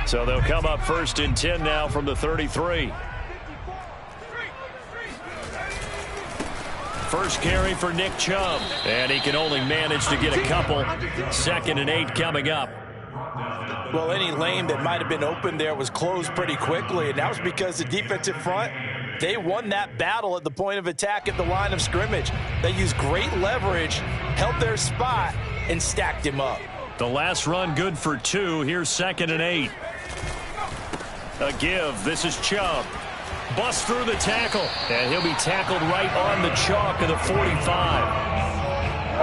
So they'll come up 1st and 10 now from the 33. First carry for Nick Chubb, and he can only manage to get a couple. 2nd and 8 coming up. Well, any lane that might have been open there was closed pretty quickly, and that was because the defensive front, they won that battle at the point of attack at the line of scrimmage. They used great leverage, held their spot, and stacked him up. The last run good for 2. Here's 2nd and 8. A give. This is Chubb. Busts through the tackle, and he'll be tackled right on the chalk of the 45.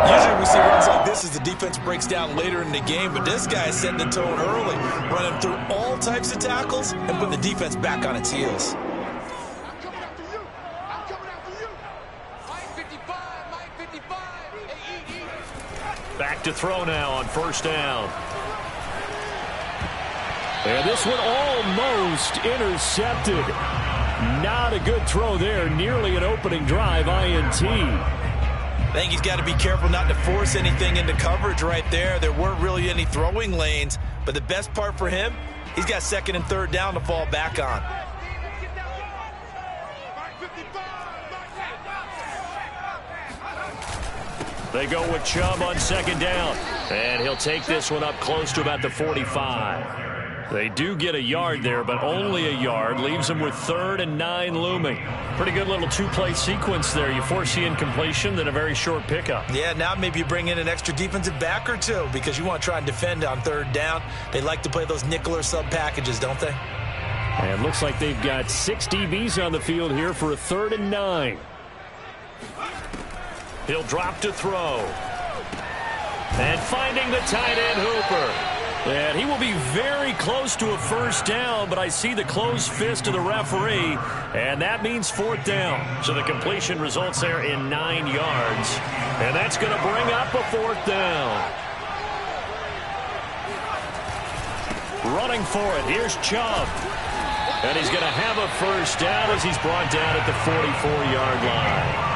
Usually we see runs like this as the defense breaks down later in the game, but this guy is setting the tone early, running through all types of tackles and putting the defense back on its heels. Back to throw now on 1st down. And this one almost intercepted. Not a good throw there. Nearly an opening drive INT. I think he's got to be careful not to force anything into coverage right there. There weren't really any throwing lanes, but the best part for him, he's got 2nd and 3rd down to fall back on. They go with Chubb on 2nd down, and he'll take this one up close to about the 45. They do get a yard there, but only a yard. Leaves them with 3rd and 9 looming. Pretty good little 2-play sequence there. You force the incompletion, then a very short pickup. Yeah, now maybe you bring in an extra defensive back or 2 because you want to try and defend on 3rd down. They like to play those nickel or sub packages, don't they? And looks like they've got 6 DBs on the field here for a 3rd and 9. He'll drop to throw. And finding the tight end Hooper. And he will be very close to a 1st down, but I see the closed fist of the referee, and that means 4th down. So the completion results there in 9 yards, and that's going to bring up a 4th down. Running for it, here's Chubb. And he's going to have a 1st down as he's brought down at the 44-yard line.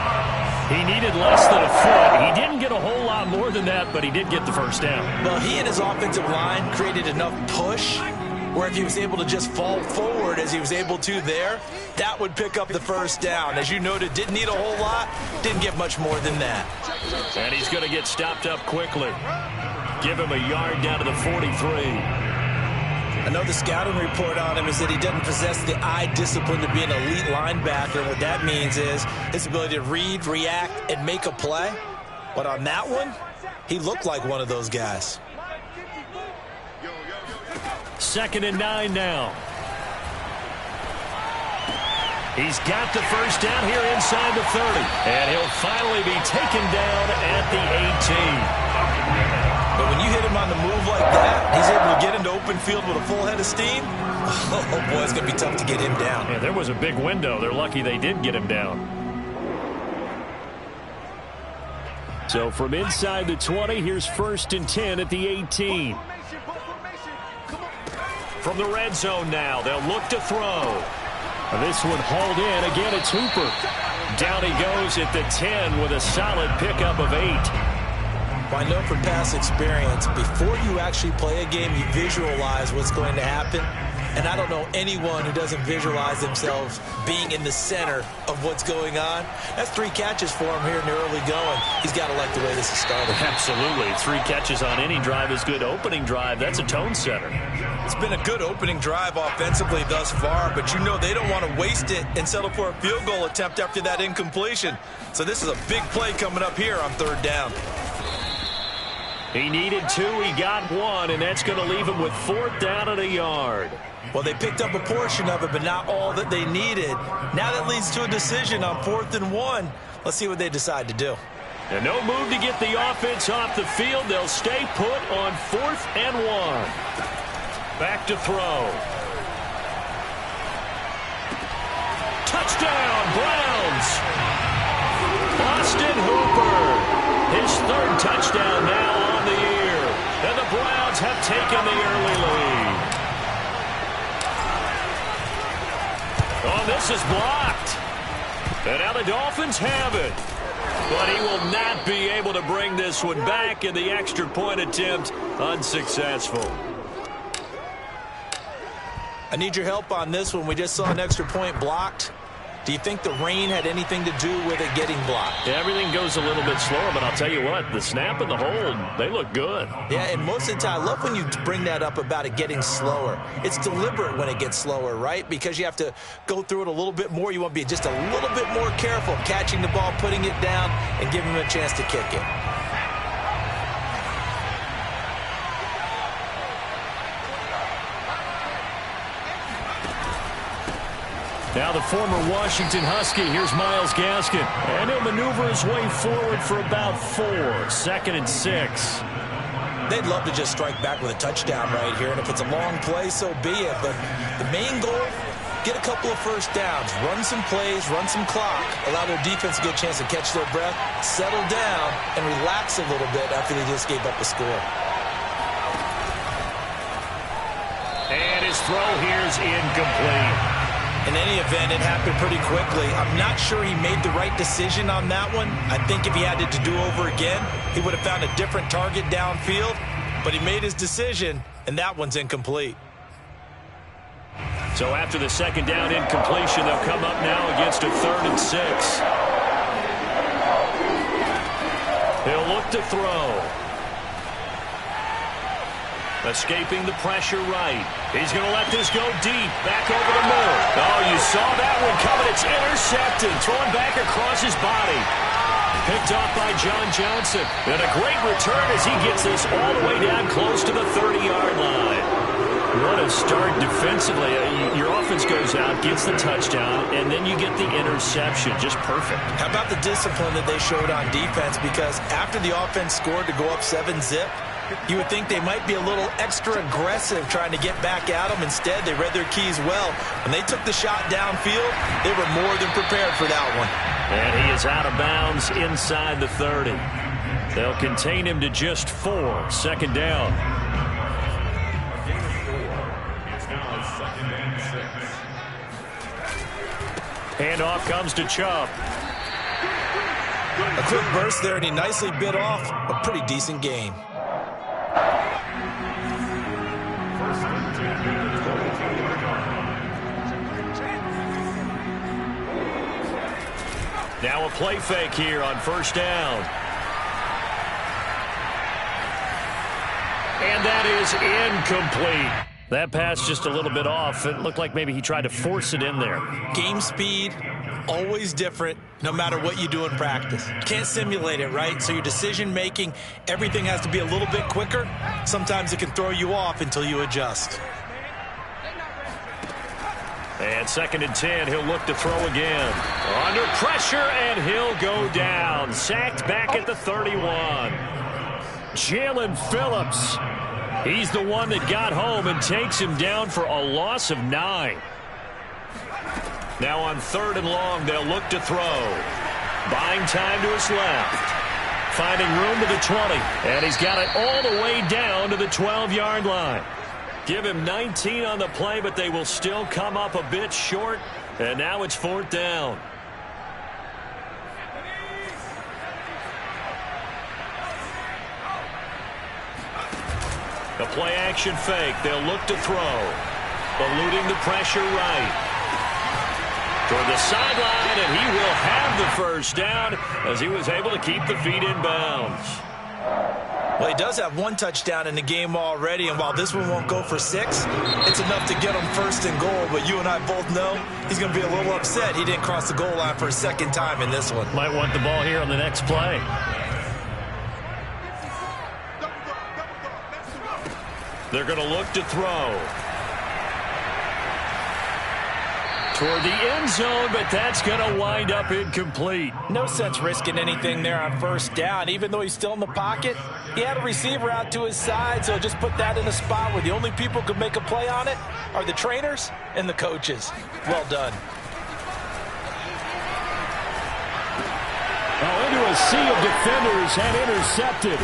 He needed less than a foot. He didn't get a whole lot more than that, but he did get the 1st down. Well, he and his offensive line created enough push where if he was able to just fall forward as he was able to there, that would pick up the 1st down. As you noted, didn't need a whole lot, didn't get much more than that. And he's going to get stopped up quickly. Give him a yard down to the 43. I know the scouting report on him is that he doesn't possess the eye discipline to be an elite linebacker. What that means is his ability to read, react, and make a play. But on that one, he looked like one of those guys. 2nd and 9 now. He's got the 1st down here inside the 30. And he'll finally be taken down at the 18. But when you hit him on the move like that, he's able to get into open field with a full head of steam. Oh, boy, it's going to be tough to get him down. Yeah, there was a big window. They're lucky they did get him down. So from inside the 20, here's 1st and 10 at the 18. From the red zone now, they'll look to throw. This one hauled in. Again, it's Hooper. Down he goes at the 10 with a solid pickup of 8. Well, I know from past experience, before you actually play a game, you visualize what's going to happen. And I don't know anyone who doesn't visualize themselves being in the center of what's going on. That's 3 catches for him here in the early going. He's got to like the way this is started. Absolutely. 3 catches on any drive is good. Opening drive, that's a tone setter. It's been a good opening drive offensively thus far, but you know they don't want to waste it and settle for a field goal attempt after that incompletion. So this is a big play coming up here on 3rd down. He needed 2, he got 1, and that's going to leave him with 4th down and a yard. Well, they picked up a portion of it, but not all that they needed. Now that leads to a decision on 4th and 1. Let's see what they decide to do. And no move to get the offense off the field. They'll stay put on 4th and 1. Back to throw. Touchdown, Browns! Austin Hooper. His 3rd touchdown now on the year. And the Browns have taken the early lead. Oh, this is blocked. And now the Dolphins have it. But he will not be able to bring this one back, and the extra point attempt unsuccessful. I need your help on this one. We just saw an extra point blocked. Do you think the rain had anything to do with it getting blocked? Everything goes a little bit slower, but I'll tell you what, the snap and the hold, they look good. Yeah, and most of the time, I love when you bring that up about it getting slower. It's deliberate when it gets slower, right? Because you have to go through it a little bit more. You want to be just a little bit more careful catching the ball, putting it down, and giving him a chance to kick it. Now the former Washington Husky, here's Myles Gaskin. And he'll maneuver his way forward for about 4. 2nd and 6. They'd love to just strike back with a touchdown right here, and if it's a long play, so be it. But the main goal, get a couple of first downs, run some plays, run some clock, allow their defense to get a chance to catch their breath, settle down, and relax a little bit after they just gave up a score. And his throw here's incomplete. In any event, it happened pretty quickly. I'm not sure he made the right decision on that one. I think if he had it to do over again, he would have found a different target downfield. But he made his decision, and that one's incomplete. So after the 2nd down incompletion, they'll come up now against a 3rd and 6. He'll look to throw. Escaping the pressure right. He's going to let this go deep. Back over the middle. Oh, you saw that one coming. It's intercepted. Thrown back across his body. Picked off by John Johnson. And a great return as he gets this all the way down close to the 30-yard line. What a start defensively. Your offense goes out, gets the touchdown, and then you get the interception. Just perfect. How about the discipline that they showed on defense? Because after the offense scored to go up 7-zip, you would think they might be a little extra aggressive trying to get back at them. Instead, they read their keys well. When they took the shot downfield, they were more than prepared for that one. And he is out of bounds inside the 30. They'll contain him to just 4. 2nd down. Handoff comes to Chubb. A quick burst there, and he nicely bit off a pretty decent gain. Now a play fake here on 1st down. And that is incomplete. That pass just a little bit off. It looked like maybe he tried to force it in there. Game speed, always different, no matter what you do in practice. You can't simulate it, right? So your decision-making, everything has to be a little bit quicker. Sometimes it can throw you off until you adjust. And 2nd and 10, he'll look to throw again. Under pressure, and he'll go down. Sacked back at the 31. Jalen Phillips. He's the one that got home and takes him down for a loss of 9. Now on 3rd and long, they'll look to throw. Buying time to his left. Finding room to the 20. And he's got it all the way down to the 12-yard line. Give him 19 on the play, but they will still come up a bit short. And now it's 4th down. The play action fake. They'll look to throw. Eluding the pressure right. Toward the sideline, and he will have the 1st down as he was able to keep the feet in bounds. Well, he does have 1 touchdown in the game already, and while this one won't go for 6, it's enough to get him 1st and goal. But you and I both know he's going to be a little upset he didn't cross the goal line for a 2nd time in this one. Might want the ball here on the next play. They're going to look to throw. Toward the end zone, but that's going to wind up incomplete. No sense risking anything there on 1st down. Even though he's still in the pocket, he had a receiver out to his side, so just put that in a spot where the only people who can make a play on it are the trainers and the coaches. Well done. Into a sea of defenders and intercepted.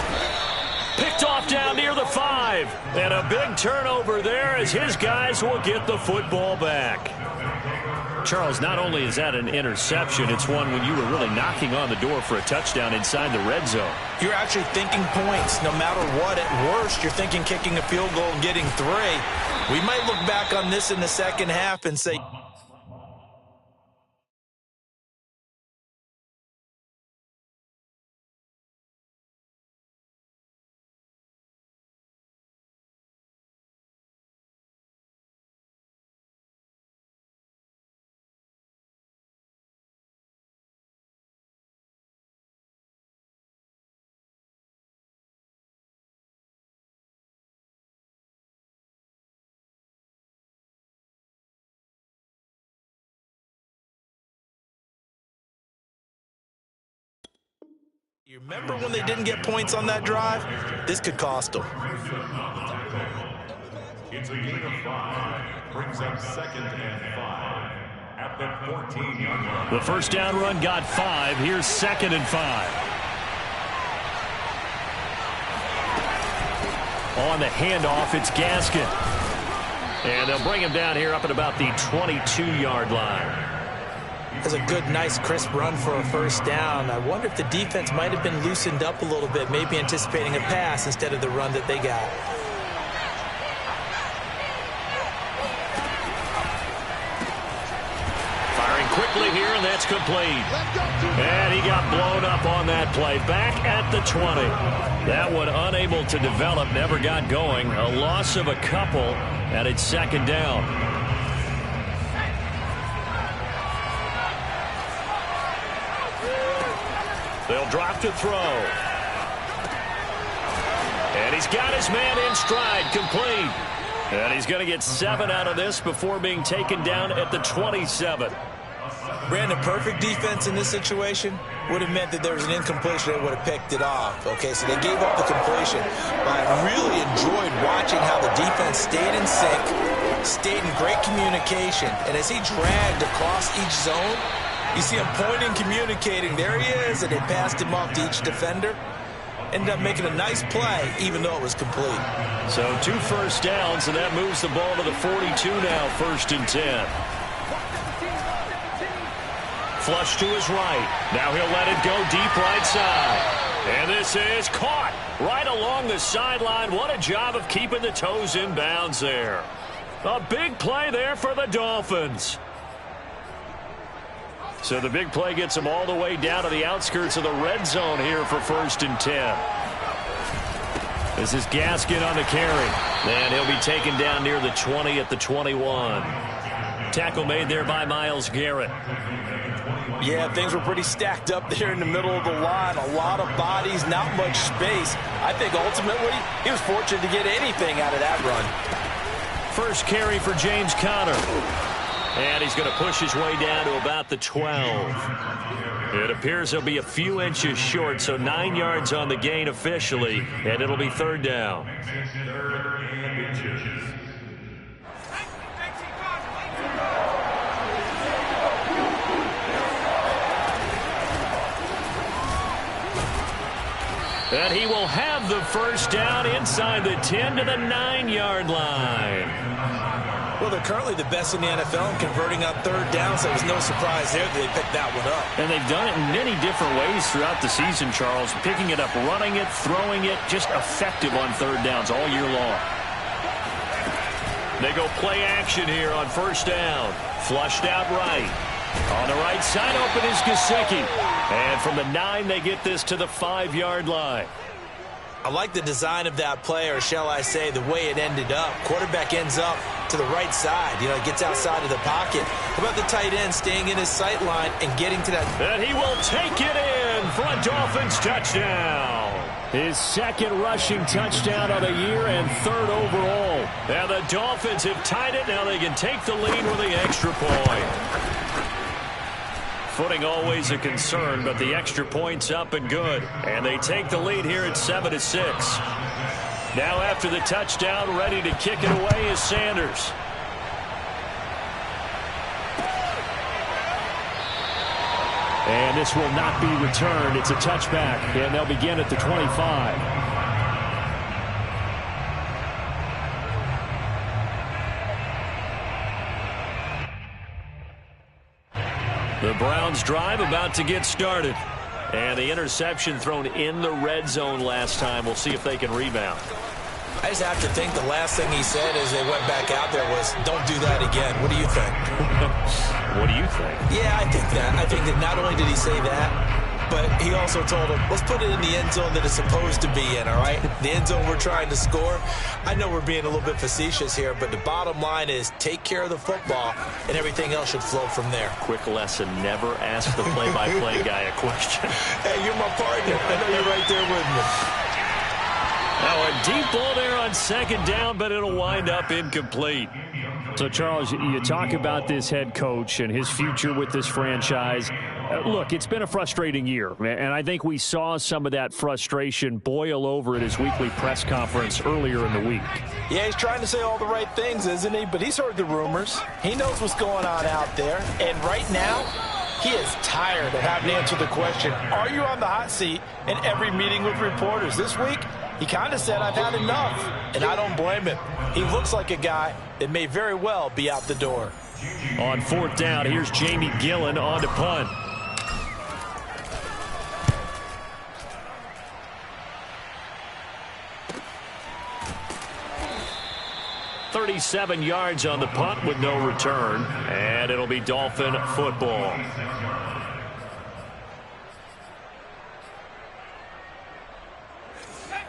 Picked off down near the 5. And a big turnover there as his guys will get the football back. Charles, not only is that an interception, it's one when you were really knocking on the door for a touchdown inside the red zone. You're actually thinking points no matter what. At worst, you're thinking kicking a field goal and getting 3. We might look back on this in the second half and say, you remember when they didn't get points on that drive? This could cost them. It's a gain of 5. Brings up 2nd and 5 at the 14-yard line. The first down run got 5. Here's 2nd and 5. On the handoff, it's Gaskin. And they'll bring him down here up at about the 22-yard line. That's a good, nice, crisp run for a first down. I wonder if the defense might have been loosened up a little bit, maybe anticipating a pass instead of the run that they got. Firing quickly here, and that's complete. And he got blown up on that play. Back at the 20. That one unable to develop, never got going. A loss of a couple, and it's 2nd down. They'll drop to throw. And he's got his man in stride, complete. And he's going to get 7 out of this before being taken down at the 27. Brandon, perfect defense in this situation would have meant that there was an incompletion. They would have picked it off. Okay, so they gave up the completion. But I really enjoyed watching how the defense stayed in sync, stayed in great communication. And as he dragged across each zone, you see him pointing, communicating. There he is, and they passed him off to each defender. Ended up making a nice play, even though it was complete. So 2 first downs, and that moves the ball to the 42 now, 1st and 10. Flush to his right. Now he'll let it go deep right side. And this is caught right along the sideline. What a job of keeping the toes in bounds there. A big play there for the Dolphins. So the big play gets them all the way down to the outskirts of the red zone here for 1st and 10. This is Gaskin on the carry. And he'll be taken down near the 20 at the 21. Tackle made there by Myles Garrett. Yeah, things were pretty stacked up there in the middle of the line. A lot of bodies, not much space. I think ultimately he was fortunate to get anything out of that run. First carry for James Conner. And he's going to push his way down to about the 12. It appears he'll be a few inches short, so 9 yards on the gain officially, and it'll be 3rd down. And he will have the first down inside the 10 to the 9-yard line. Well, they're currently the best in the NFL in converting on 3rd down, so it was no surprise there that they picked that one up. And they've done it in many different ways throughout the season, Charles. Picking it up, running it, throwing it, just effective on 3rd downs all year long. They go play action here on 1st down. Flushed out right. On the right side, open is Gesicki. And from the 9, they get this to the 5-yard line. I like the design of that play, or shall I say the way it ended up. Quarterback ends up to the right side. You know, he gets outside of the pocket. How about the tight end staying in his sight line and getting to that? And he will take it in for a Dolphins touchdown. His 2nd rushing touchdown of the year and 3rd overall. And the Dolphins have tied it. Now they can take the lead with the extra point. Footing always a concern, but the extra point's up and good. And they take the lead here at 7-6. Now after the touchdown, ready to kick it away is Sanders. And this will not be returned. It's a touchback, and they'll begin at the 25. The Browns drive about to get started. And the interception thrown in the red zone last time. We'll see if they can rebound. I just have to think the last thing he said as they went back out there was, don't do that again. What do you think? What do you think? Yeah, I think that. I think that not only did he say that, but he also told him, let's put it in the end zone that it's supposed to be in, all right? The end zone we're trying to score. I know we're being a little bit facetious here, but the bottom line is take care of the football, and everything else should flow from there. Quick lesson, never ask the play-by-play guy a question. Hey, you're my partner. I know you're right there with me. Now a deep ball there on second down, but it'll wind up incomplete. So, Charles, you talk about this head coach and his future with this franchise. Look, it's been a frustrating year, and I think we saw some of that frustration boil over at his weekly press conference earlier in the week. Yeah, he's trying to say all the right things, isn't he? But he's heard the rumors. He knows what's going on out there. And right now, he is tired of having to answer the question, are you on the hot seat in every meeting with reporters? This week, he kind of said, I've had enough, and I don't blame him. He looks like a guy that may very well be out the door. On fourth down, here's Jamie Gillen on to punt. .37 yards on the punt with no return, and it'll be Dolphin football.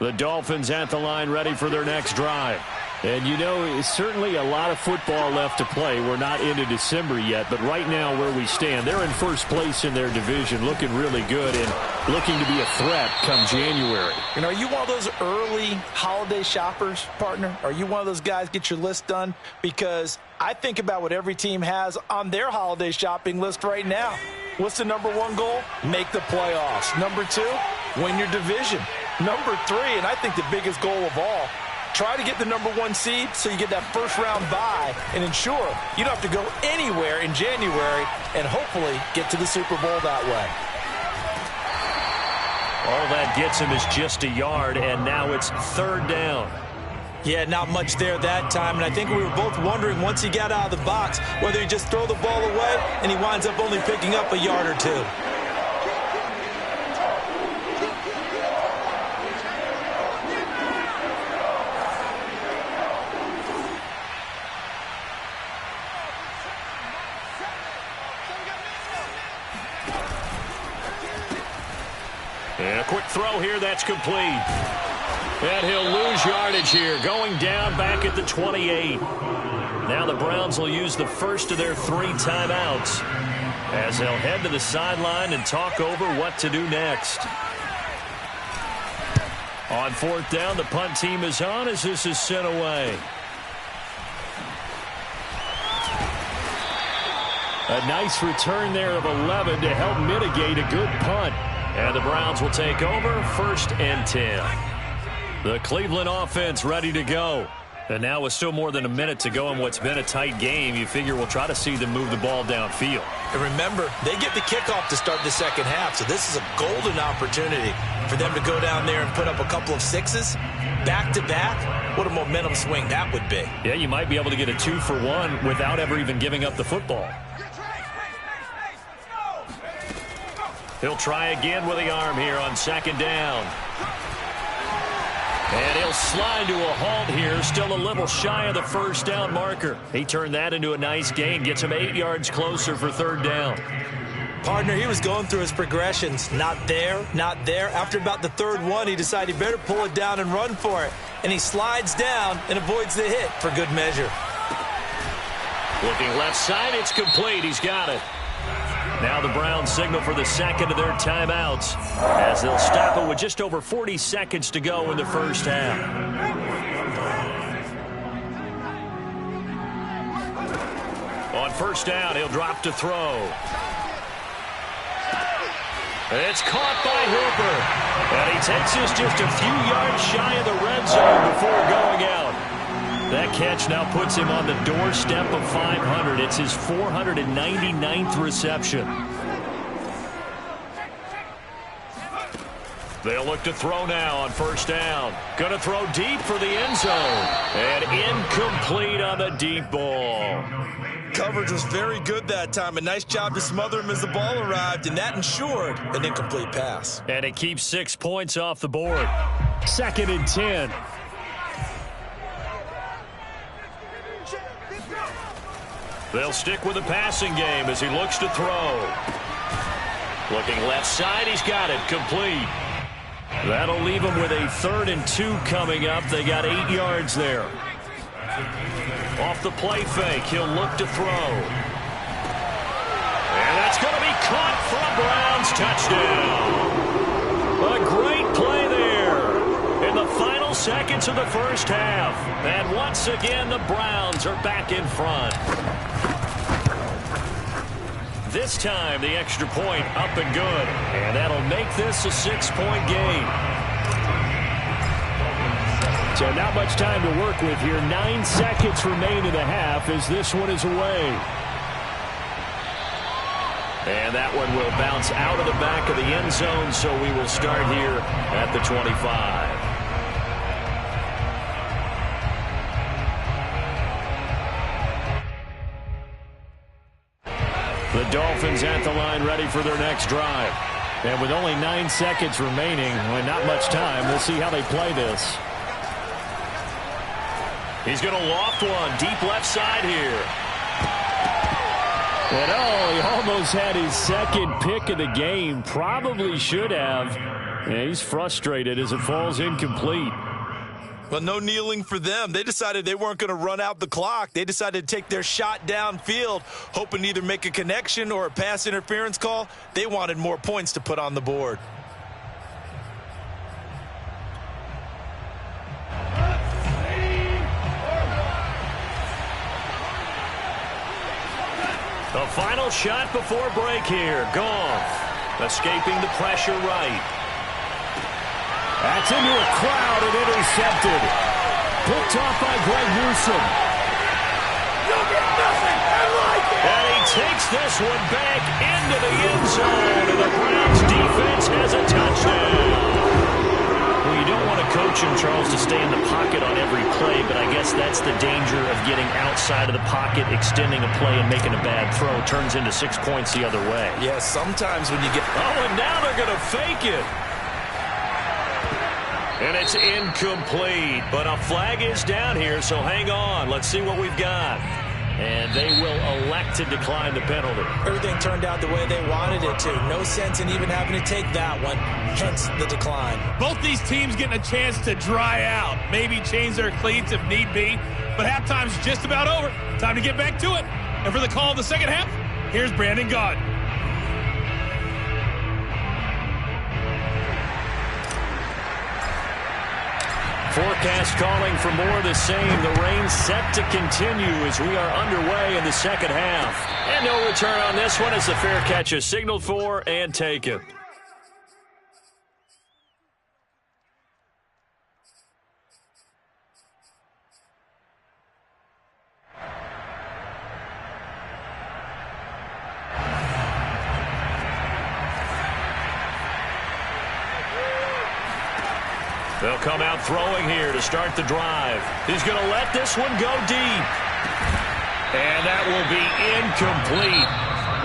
The Dolphins at the line ready for their next drive. And, you know, certainly a lot of football left to play. We're not into December yet, but right now where we stand, they're in first place in their division, looking really good and looking to be a threat come January. And are you one of those early holiday shoppers, partner? Are you one of those guys get your list done? Because I think about what every team has on their holiday shopping list right now. What's the number one goal? Make the playoffs. Number two, win your division. Number three, and I think the biggest goal of all, try to get the number one seed so you get that first round bye and ensure you don't have to go anywhere in January and hopefully get to the Super Bowl that way. All that gets him is just a yard, and now it's third down. Yeah, not much there that time, and I think we were both wondering once he got out of the box whether he just throw the ball away and he winds up only picking up a yard or two. And a quick throw here, that's complete. And he'll lose yardage here, going down back at the 28. Now the Browns will use the first of their 3 timeouts as they'll head to the sideline and talk over what to do next. On fourth down, the punt team is on as this is sent away. A nice return there of 11 to help mitigate a good punt. And the Browns will take over 1st and 10. The Cleveland offense ready to go. And now with still more than a minute to go in what's been a tight game, you figure we'll try to see them move the ball downfield. And remember, they get the kickoff to start the second half, so this is a golden opportunity for them to go down there and put up a couple of sixes back-to-back. What a momentum swing that would be. Yeah, you might be able to get a 2-for-1 without ever even giving up the football. He'll try again with the arm here on second down. And he'll slide to a halt here, still a little shy of the first down marker. He turned that into a nice gain, gets him 8 yards closer for third down. Partner, he was going through his progressions. Not there, not there. After about the third one, he decided he better pull it down and run for it. And he slides down and avoids the hit for good measure. Looking left side, it's complete. He's got it. Now the Browns signal for the second of their timeouts as they'll stop it with just over 40 seconds to go in the first half. On first down, he'll drop to throw. It's caught by Hooper. And he takes us just a few yards shy of the red zone before going out. That catch now puts him on the doorstep of 500. It's his 499th reception. They'll look to throw now on first down. Going to throw deep for the end zone. And incomplete on the deep ball. coverage was very good that time. A nice job to smother him as the ball arrived, and that ensured an incomplete pass. And it keeps 6 points off the board. 2nd and 10. They'll stick with the passing game as he looks to throw. Looking left side, he's got it, complete. That'll leave him with a 3rd and 2 coming up. They got 8 yards there. Off the play fake, he'll look to throw. And that's going to be caught for a Browns touchdown. A great play there in the final seconds of the first half. And once again, the Browns are back in front. This time, the extra point up and good. And that'll make this a 6-point game. So not much time to work with here. 9 seconds remain in the half as this one is away. And that one will bounce out of the back of the end zone, so we will start here at the 25. The Dolphins at the line ready for their next drive. And with only 9 seconds remaining, and not much time, we'll see how they play this. He's going to loft one deep left side here. And he almost had his 2nd pick of the game. Probably should have. And he's frustrated as it falls incomplete. Well, no kneeling for them. They decided they weren't going to run out the clock. They decided to take their shot downfield, hoping to either make a connection or a pass interference call. They wanted more points to put on the board. The final shot before break here. Goff escaping the pressure right. That's into a crowd and intercepted. Picked off by Greg Newsom. You'll get nothing. I like it. And he takes this one back into the end zone. And the Browns defense has a touchdown. Well, you don't want to coach him, Charles, to stay in the pocket on every play, but I guess that's the danger of getting outside of the pocket, extending a play and making a bad throw. Turns into 6 points the other way. Yeah, sometimes when you get... Oh, and now they're going to fake it. And it's incomplete, but a flag is down here, so hang on. Let's see what we've got. And they will elect to decline the penalty. Everything turned out the way they wanted it to. No sense in even having to take that one, hence the decline. Both these teams getting a chance to dry out, maybe change their cleats if need be, but halftime's just about over. Time to get back to it. And for the call of the second half, here's Brandon Gaud. Forecast calling for more of the same. The rain set to continue as we are underway in the second half. And no return on this one as the fair catch is signaled for and taken. They'll come out throwing here to start the drive. He's going to let this one go deep. And that will be incomplete.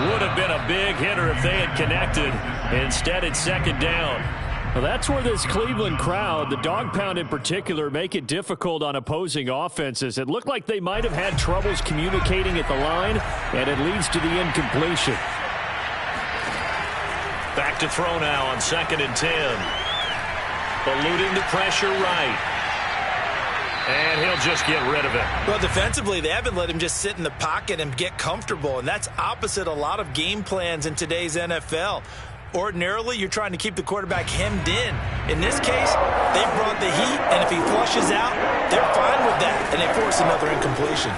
Would have been a big hitter if they had connected. Instead, it's 2nd down. Well, that's where this Cleveland crowd, the dog pound in particular, make it difficult on opposing offenses. It looked like they might have had troubles communicating at the line, and it leads to the incompletion. Back to throw now on 2nd and 10. Eluding the pressure right. And he'll just get rid of it. Well, defensively, they haven't let him just sit in the pocket and get comfortable, and that's opposite a lot of game plans in today's NFL. Ordinarily, you're trying to keep the quarterback hemmed in. In this case, they brought the heat, and if he flushes out, they're fine with that, and they force another incompletion.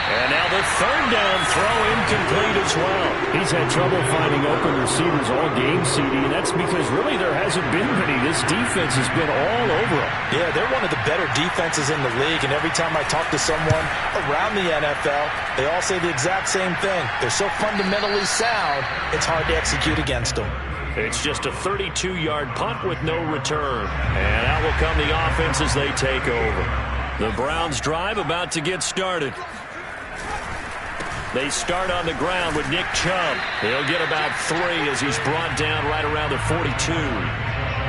And now the 3rd down throw incomplete as well. He's had trouble finding open receivers all game, CD, and that's because really there hasn't been many. This defense has been all over them. Yeah, they're one of the better defenses in the league, and every time I talk to someone around the NFL, they all say the exact same thing. They're so fundamentally sound, it's hard to execute against them. It's just a 32-yard punt with no return. And out will come the offense as they take over. The Browns drive about to get started. They start on the ground with Nick Chubb. He'll get about 3 as he's brought down right around the 42.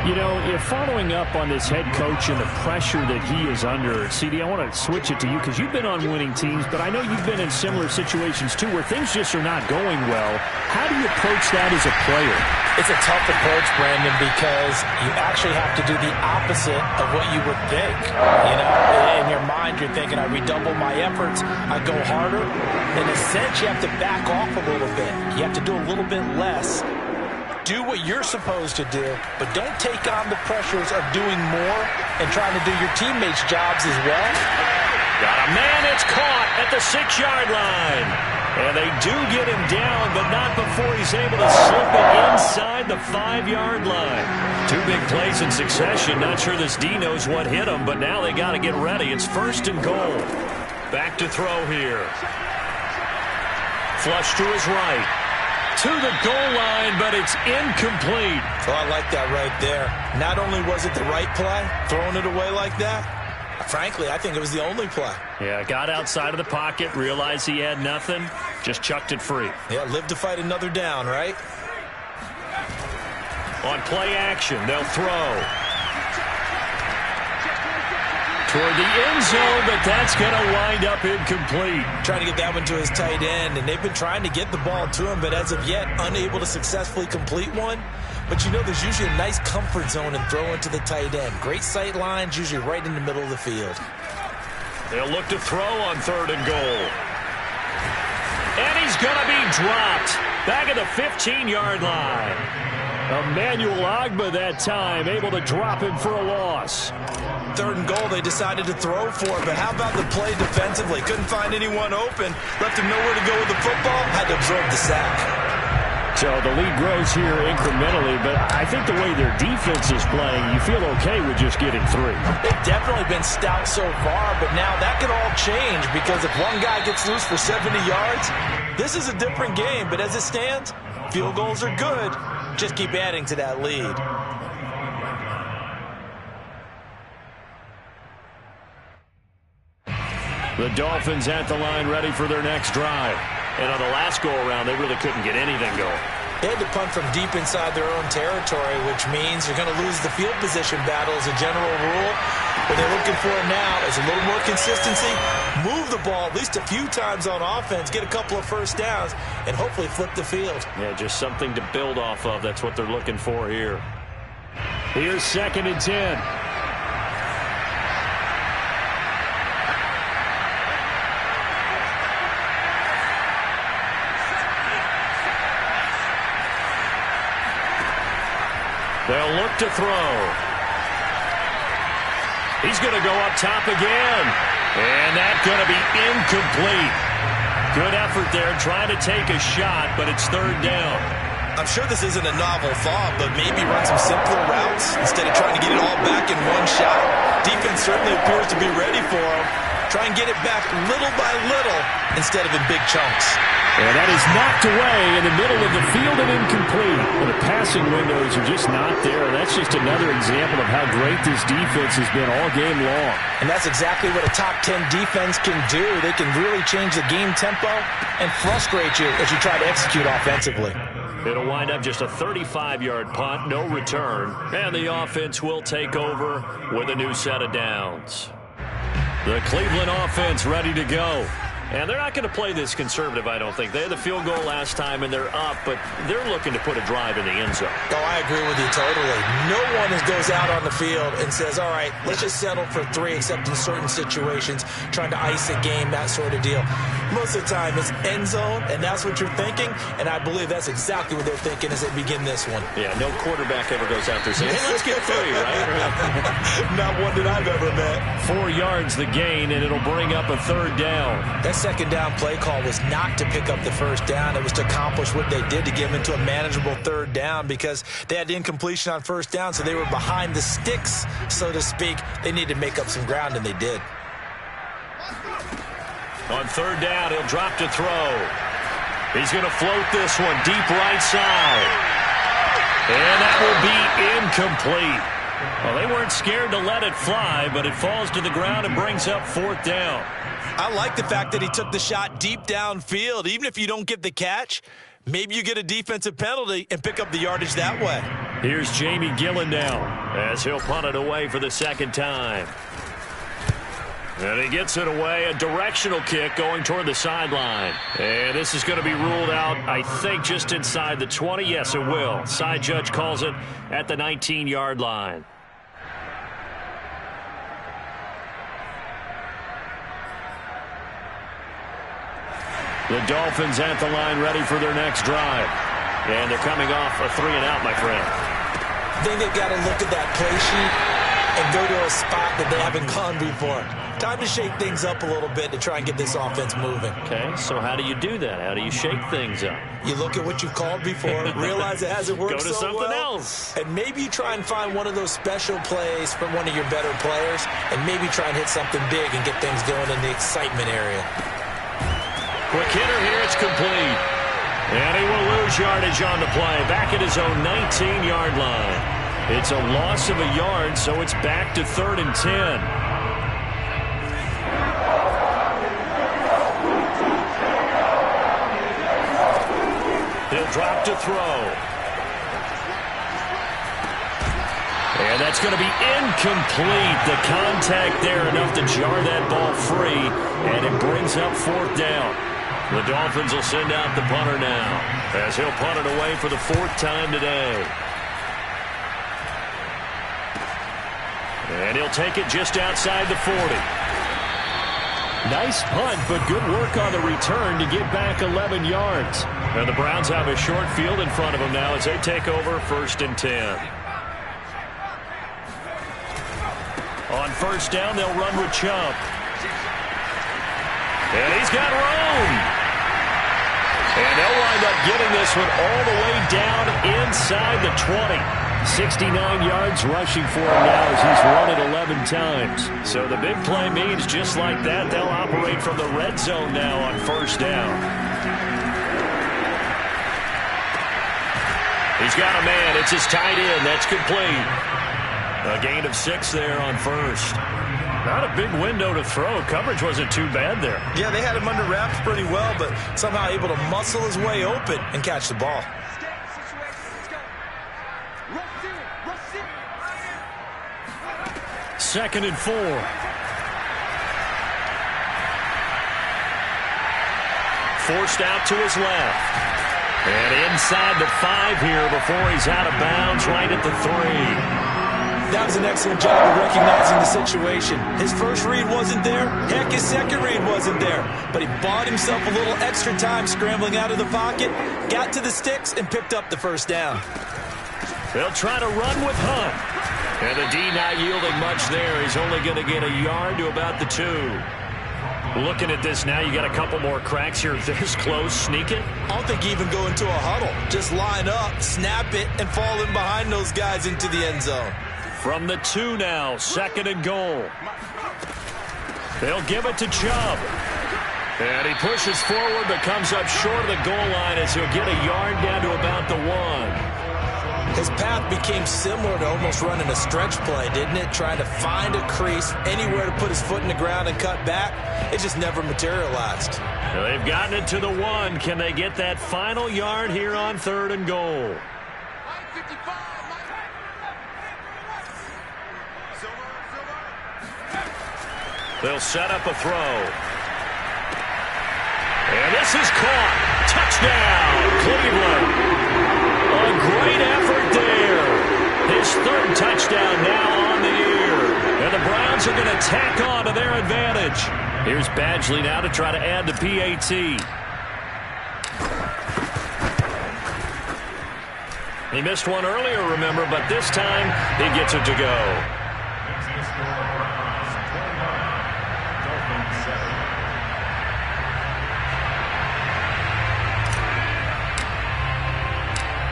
You know, if following up on this head coach and the pressure that he is under, CD, I want to switch it to you because you've been on winning teams, but I know you've been in similar situations too where things just are not going well. How do you approach that as a player? It's a tough approach, Brandon, because you actually have to do the opposite of what you would think. You know, in your mind, you're thinking, I redouble my efforts, I go harder. In a sense, you have to back off a little bit. You have to do a little bit less. Do what you're supposed to do, but don't take on the pressures of doing more and trying to do your teammates' jobs as well. Got a man that's caught at the 6-yard line. And they do get him down, but not before he's able to slip it inside the 5-yard line. 2 big plays in succession. Not sure this D knows what hit him, but now they got to get ready. It's 1st and goal. Back to throw here. Flush to his right. To the goal line, but it's incomplete. Oh, I like that right there. Not only was it the right play, throwing it away like that, frankly, I think it was the only play. Yeah, got outside of the pocket, realized he had nothing, just chucked it free. Yeah, live to fight another down, right? On play action, they'll throw. Toward the end zone, but that's going to wind up incomplete. Trying to get that one to his tight end, and they've been trying to get the ball to him, but as of yet, unable to successfully complete one. But you know there's usually a nice comfort zone in throwing to the tight end. Great sight lines, usually right in the middle of the field. They'll look to throw on 3rd and goal. And he's going to be dropped back at the 15-yard line. Emmanuel Ogbah that time, able to drop him for a loss. 3rd and goal, they decided to throw for it, but how about the play defensively? Couldn't find anyone open, left him nowhere to go with the football, had to absorb the sack. So the lead grows here incrementally, but I think the way their defense is playing, you feel okay with just getting 3. They've definitely been stout so far, but now that could all change because if one guy gets loose for 70 yards, this is a different game. But as it stands, field goals are good. Just keep adding to that lead. The Dolphins at the line ready for their next drive. And on the last go-around, they really couldn't get anything going. They had to punt from deep inside their own territory, which means you're going to lose the field position battle as a general rule. What they're looking for now is a little more consistency, move the ball at least a few times on offense, get a couple of first downs, and hopefully flip the field. Yeah, just something to build off of. That's what they're looking for here. Here's 2nd and 10. They'll look to throw. He's going to go up top again. And that's going to be incomplete. Good effort there, trying to take a shot, but it's 3rd down. I'm sure this isn't a novel thought, but maybe run some simpler routes instead of trying to get it all back in one shot. Defense certainly appears to be ready for him. Try and get it back little by little instead of in big chunks. And that is knocked away in the middle of the field and incomplete. Well, the passing windows are just not there. That's just another example of how great this defense has been all game long. And that's exactly what a top 10 defense can do. They can really change the game tempo and frustrate you as you try to execute offensively. It'll wind up just a 35-yard punt, no return. And the offense will take over with a new set of downs. The Cleveland offense ready to go. And they're not going to play this conservative, I don't think. They had the field goal last time, and they're up, but they're looking to put a drive in the end zone. Oh, I agree with you totally. No one goes out on the field and says, all right, let's just settle for 3, except in certain situations, trying to ice a game, that sort of deal. Most of the time, it's end zone, and that's what you're thinking, and I believe that's exactly what they're thinking as they begin this one. Yeah, no quarterback ever goes out there saying, hey, let's get 3, right? Not one that I've ever met. 4 yards the gain, and it'll bring up a 3rd down. That 2nd down play call was not to pick up the 1st down. It was to accomplish what they did to get them into a manageable 3rd down because they had the incompletion on 1st down, so they were behind the sticks, so to speak. They needed to make up some ground, and they did. On 3rd down, he'll drop to throw. He's going to float this one deep right side. And that will be incomplete. Well, they weren't scared to let it fly, but it falls to the ground and brings up 4th down. I like the fact that he took the shot deep downfield. Even if you don't get the catch, maybe you get a defensive penalty and pick up the yardage that way. Here's Jamie Gillen now as he'll punt it away for the 2nd time. And he gets it away, a directional kick going toward the sideline. And this is going to be ruled out, I think, just inside the 20. Yes, it will. Side judge calls it at the 19-yard line. The Dolphins at the line ready for their next drive. And they're coming off a 3-and-out, my friend. I think they've got to look at that play sheet and go to a spot that they haven't gone before. Time to shake things up a little bit to try and get this offense moving. Okay, so how do you do that? How do you shake things up? You look at what you've called before, realize it hasn't worked so well. Go to something else. And maybe you try and find one of those special plays from one of your better players, and maybe try and hit something big and get things going in the excitement area. Quick hitter here, it's complete. And he will lose yardage on the play, back at his own 19-yard line. It's a loss of a yard, so it's back to 3rd and 10. He'll drop to throw. And that's going to be incomplete. The contact there enough to jar that ball free, and it brings up 4th down. The Dolphins will send out the punter now as he'll punt it away for the 4th time today. And he'll take it just outside the 40. Nice punt, but good work on the return to get back 11 yards. And the Browns have a short field in front of them now as they take over 1st and 10. On 1st down, they'll run with Chubb. And he's got room. And they'll wind up getting this one all the way down inside the 20. 69 yards rushing for him now as he's run it 11 times. So the big play means just like that, they'll operate from the red zone now on 1st down. He's got a man. It's his tight end. That's complete. A gain of 6 there on 1st. Not a big window to throw. Coverage wasn't too bad there. Yeah, they had him under wraps pretty well, but somehow able to muscle his way open and catch the ball. Second and 4. Forced out to his left. And inside the 5 here before he's out of bounds right at the 3. That was an excellent job of recognizing the situation. His first read wasn't there. Heck, his second read wasn't there. But he bought himself a little extra time scrambling out of the pocket, got to the sticks, and picked up the 1st down. They'll try to run with Hunt. And the D not yielding much there. He's only going to get a yard to about the 2. Looking at this now, you got a couple more cracks here. This close, sneak it. I don't think you even go into a huddle. Just line up, snap it, and fall in behind those guys into the end zone. From the 2 now, 2nd and goal. They'll give it to Chubb. And he pushes forward but comes up short of the goal line as he'll get a yard down to about the 1. His path became similar to almost running a stretch play, didn't it? Trying to find a crease, anywhere to put his foot in the ground and cut back. It just never materialized. Well, they've gotten it to the 1. Can they get that final yard here on 3rd and goal? They'll set up a throw. And this is caught. Touchdown, Cleveland. A great effort there. His 3rd touchdown now on the year. And the Browns are going to tack on to their advantage. Here's Badgley now to try to add the PAT. He missed one earlier, remember, but this time he gets it to go.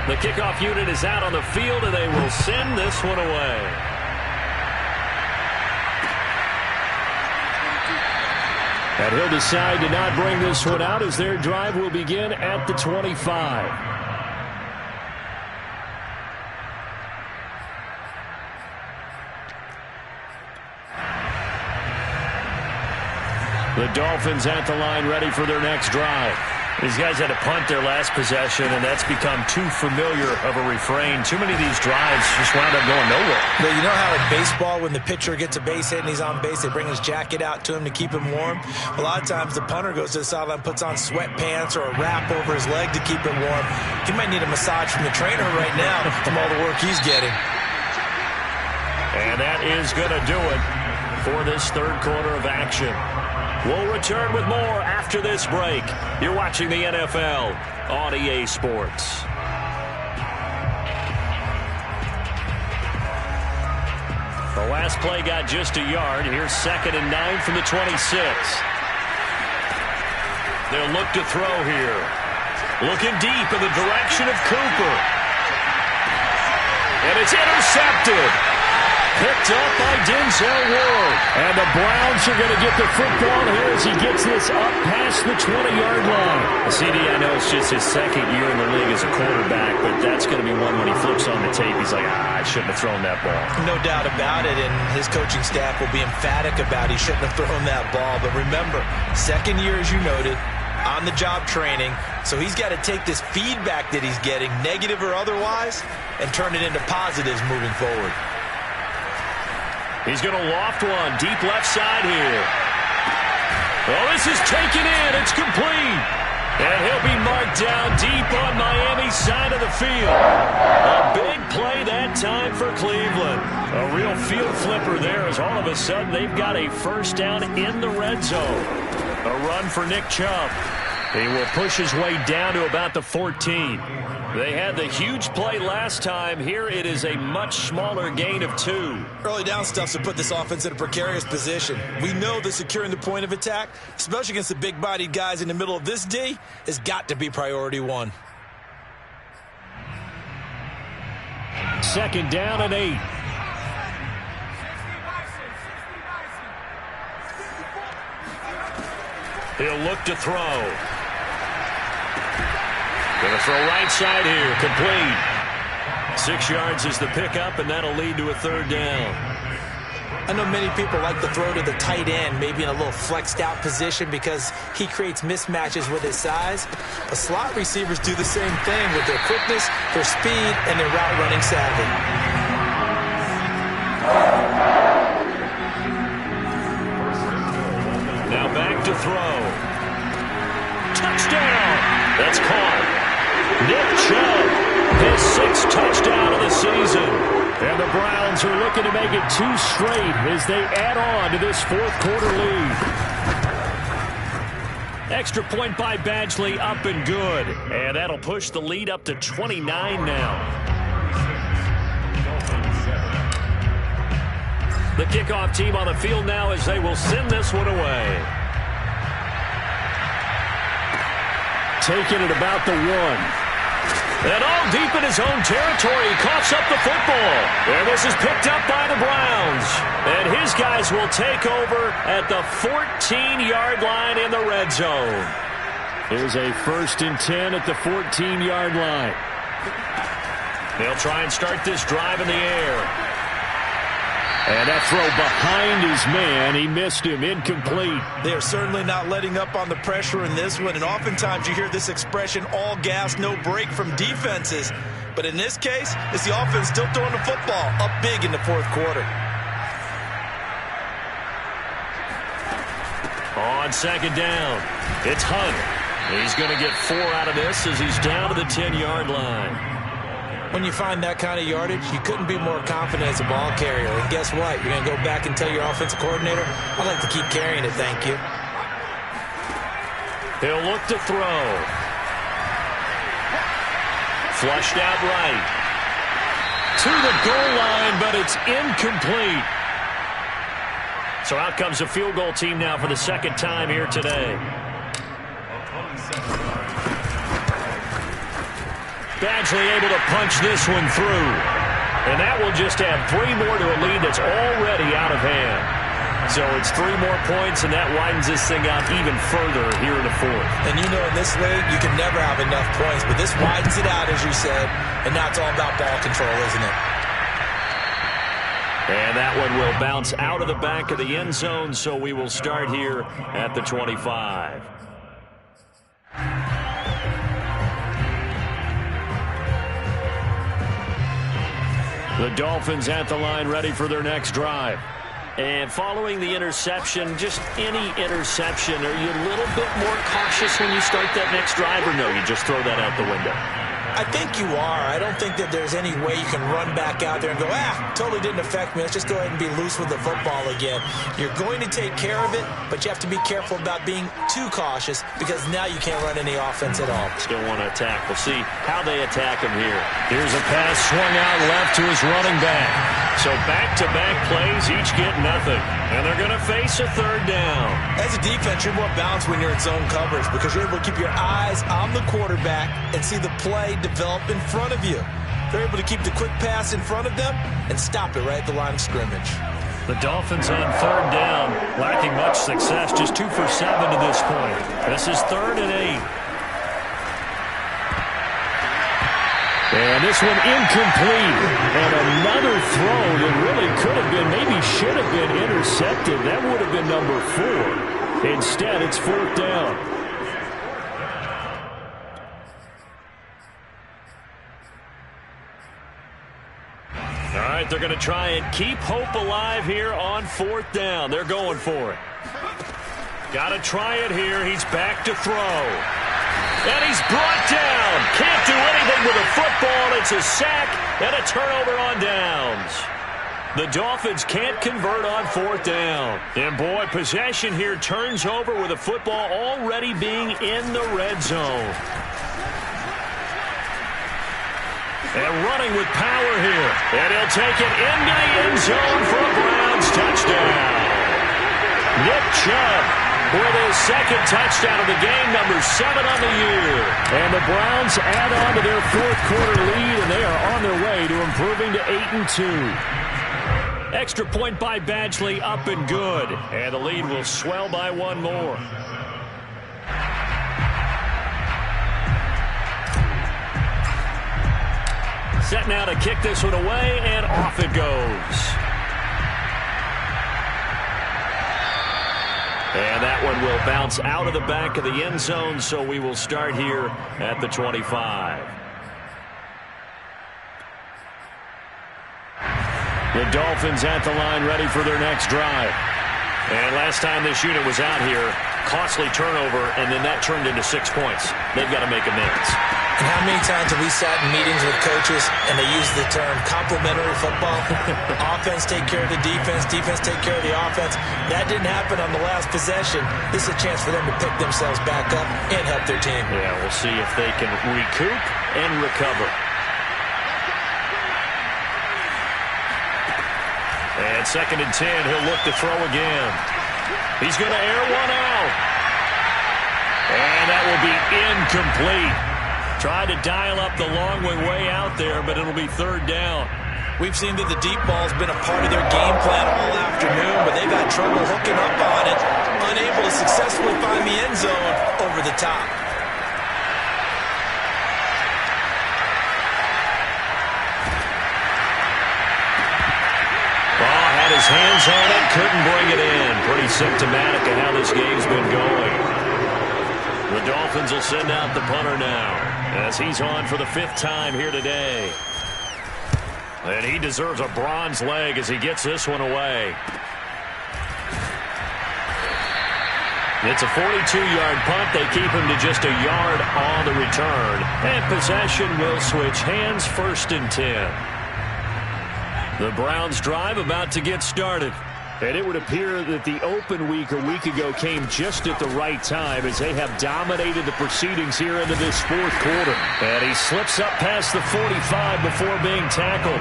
The kickoff unit is out on the field, and they will send this one away. And he'll decide to not bring this one out as their drive will begin at the 25. The Dolphins at the line, ready for their next drive. These guys had to punt their last possession, and that's become too familiar of a refrain. Too many of these drives just wound up going nowhere. But you know how in baseball, when the pitcher gets a base hit and he's on base, they bring his jacket out to him to keep him warm? A lot of times the punter goes to the sideline, puts on sweatpants or a wrap over his leg to keep him warm. He might need a massage from the trainer right now from all the work he's getting. And that is going to do it for this third quarter of action. We'll return with more after this break. You're watching the NFL on EA Sports. The last play got just a yard. Here's 2nd and 9 from the 26. They'll look to throw here. Looking deep in the direction of Cooper. And it's intercepted. Picked up by Denzel Ward. And the Browns are going to get the football here as he gets this up past the 20-yard line. CD, I know it's just his second year in the league as a quarterback, but that's going to be one when he flips on the tape. He's like, I shouldn't have thrown that ball. No doubt about it, and his coaching staff will be emphatic about he shouldn't have thrown that ball. But remember, second year, as you noted, on-the-job training, so he's got to take this feedback that he's getting, negative or otherwise, and turn it into positives moving forward. He's going to loft one deep left side here. Oh, this is taken in. It's complete. And he'll be marked down deep on Miami's side of the field. A big play that time for Cleveland. A real field flipper there as all of a sudden they've got a first down in the red zone. A run for Nick Chubb. He will push his way down to about the 14. They had the huge play last time. Here it is a much smaller gain of 2. Early down stuff to put this offense in a precarious position. We know that securing the point of attack, especially against the big-bodied guys in the middle of this D, has got to be priority 1. 2nd down and 8. He'll look to throw. Going to throw right side here. Complete. 6 yards is the pickup, and that'll lead to a 3rd down. I know many people like to throw to the tight end, maybe in a little flexed out position because he creates mismatches with his size. But slot receivers do the same thing with their quickness, their speed, and their route running savvy. Now back to throw. Touchdown! That's caught. Nick Chubb, his 6th touchdown of the season. And the Browns are looking to make it 2 straight as they add on to this 4th quarter lead. Extra point by Badgley, up and good. And that'll push the lead up to 29 now. The kickoff team on the field now as they will send this one away. Taking it about the 1. And all deep in his own territory, he coughs up the football. And this is picked up by the Browns. And his guys will take over at the 14-yard line in the red zone. Here's a 1st and 10 at the 14-yard line. They'll try and start this drive in the air. And that throw behind his man, he missed him, incomplete. They are certainly not letting up on the pressure in this one, and oftentimes you hear this expression, all gas, no break from defenses. But in this case, it's the offense still throwing the football up big in the 4th quarter. On 2nd down, it's Hunt. He's going to get 4 out of this as he's down to the 10-yard line. When you find that kind of yardage, you couldn't be more confident as a ball carrier. And guess what? You're going to go back and tell your offensive coordinator, I'd like to keep carrying it, thank you. He'll look to throw. Flushed out right. To the goal line, but it's incomplete. So out comes the field goal team now for the 2nd time here today. Badgley able to punch this one through. And that will just add 3 more to a lead that's already out of hand. So it's 3 more points, and that widens this thing out even further here in the 4th. And you know in this league, you can never have enough points, but this widens it out, as you said, and now it's all about ball control, isn't it? And that one will bounce out of the back of the end zone, so we will start here at the 25. The Dolphins at the line, ready for their next drive. And following the interception, just any interception, are you a little bit more cautious when you start that next drive, or no, you just throw that out the window? I think you are. I don't think that there's any way you can run back out there and go, totally didn't affect me. Let's just go ahead and be loose with the football again. You're going to take care of it, but you have to be careful about being too cautious because now you can't run any offense at all. Still want to attack. We'll see how they attack him here. Here's a pass swung out left to his running back. So back-to-back plays, each get nothing. And they're going to face a third down. As a defense, you're more balanced when you're in zone coverage because you're able to keep your eyes on the quarterback and see the play develop in front of you. They're able to keep the quick pass in front of them and stop it right at the line of scrimmage. The Dolphins on third down, lacking much success, just 2 for 7 to this point. This is 3rd and 8. And this one incomplete. And another throw that really could have been, maybe should have been intercepted. That would have been number 4. Instead, it's 4th down. All right, they're going to try and keep hope alive here on 4th down. They're going for it. Got to try it here. He's back to throw. And he's brought down. Can't do anything with a football. It's a sack and a turnover on downs. The Dolphins can't convert on 4th down. And boy, possession here turns over with a football already being in the red zone. And running with power here. And he'll take it into the end zone for a Browns touchdown. Nick Chubb with his 2nd touchdown of the game, number 7 on the year. And the Browns add on to their 4th quarter lead, and they are on their way to improving to 8-2. Extra point by Badgley, up and good. And the lead will swell by 1 more. Set now to kick this one away, and off it goes. And that one will bounce out of the back of the end zone, so we will start here at the 25. The Dolphins at the line, ready for their next drive. And last time this unit was out here, costly turnover, and then that turned into 6 points. They've got to make amends. And how many times have we sat in meetings with coaches and they use the term complementary football? Offense take care of the defense, defense take care of the offense. That didn't happen on the last possession. This is a chance for them to pick themselves back up and help their team. Yeah, we'll see if they can recoup and recover. And 2nd and 10, he'll look to throw again. He's going to air one out. And that will be incomplete. Tried to dial up the long way out there, but it'll be 3rd down. We've seen that the deep ball's been a part of their game plan all afternoon, but they've had trouble hooking up on it, unable to successfully find the end zone over the top. Ball had his hands on it, couldn't bring it in. Pretty symptomatic of how this game's been going. The Dolphins will send out the punter now, as he's on for the 5th time here today. And he deserves a bronze leg as he gets this one away. It's a 42-yard punt. They keep him to just a yard on the return. And possession will switch hands, 1st and 10. The Browns drive about to get started. And it would appear that the open week a week ago came just at the right time as they have dominated the proceedings here into this 4th quarter. And he slips up past the 45 before being tackled.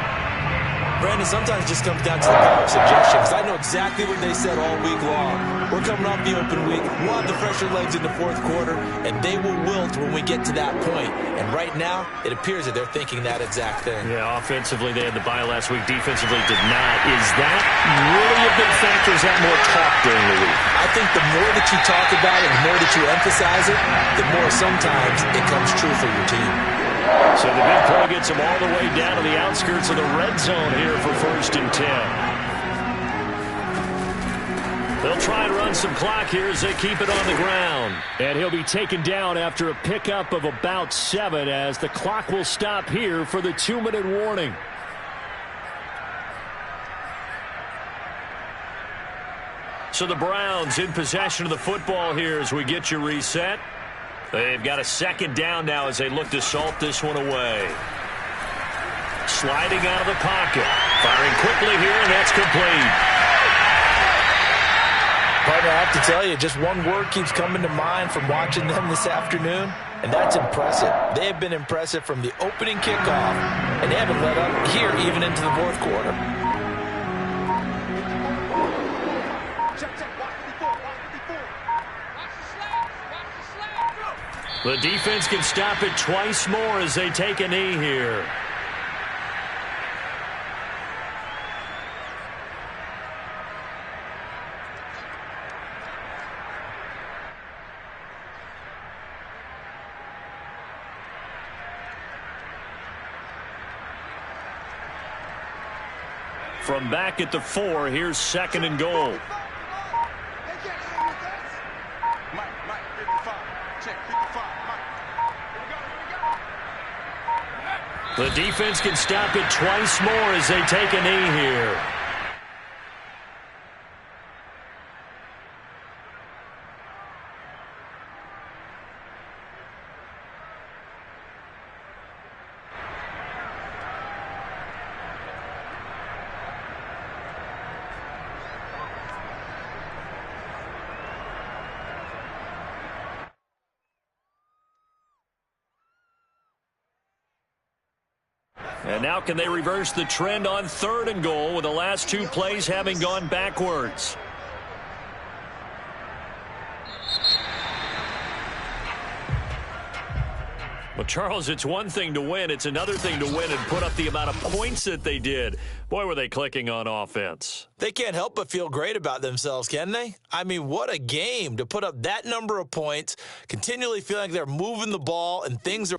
Brandon, sometimes it just comes down to the power of suggestion, because I know exactly what they said all week long. We're coming off the open week. We'll have the fresher legs in the 4th quarter, and they will wilt when we get to that point. And right now, it appears that they're thinking that exact thing. Yeah, offensively, they had the bye last week. Defensively, did not. Is that really a big factor? Is that more talk during the week? I think the more that you talk about it, the more that you emphasize it, the more sometimes it comes true for your team. So the big play gets him all the way down to the outskirts of the red zone here for 1st and 10. They'll try and run some clock here as they keep it on the ground. And he'll be taken down after a pickup of about 7 as the clock will stop here for the 2-minute warning. So the Browns in possession of the football here as we get you reset. They've got a second down now as they look to salt this one away. Sliding out of the pocket. Firing quickly here, and that's complete. Partner, I have to tell you, just one word keeps coming to mind from watching them this afternoon, and that's impressive. They have been impressive from the opening kickoff, and they haven't let up here even into the fourth quarter. The defense can stop it twice more as they take a knee here. From back at the 4, here's 2nd and goal. The defense can stop it twice more as they take a knee here. And now can they reverse the trend on 3rd and goal with the last 2 plays having gone backwards? Well, Charles, it's one thing to win. It's another thing to win and put up the amount of points that they did. Boy, were they clicking on offense. They can't help but feel great about themselves, can they? I mean, what a game to put up that number of points, continually feeling like they're moving the ball and things are...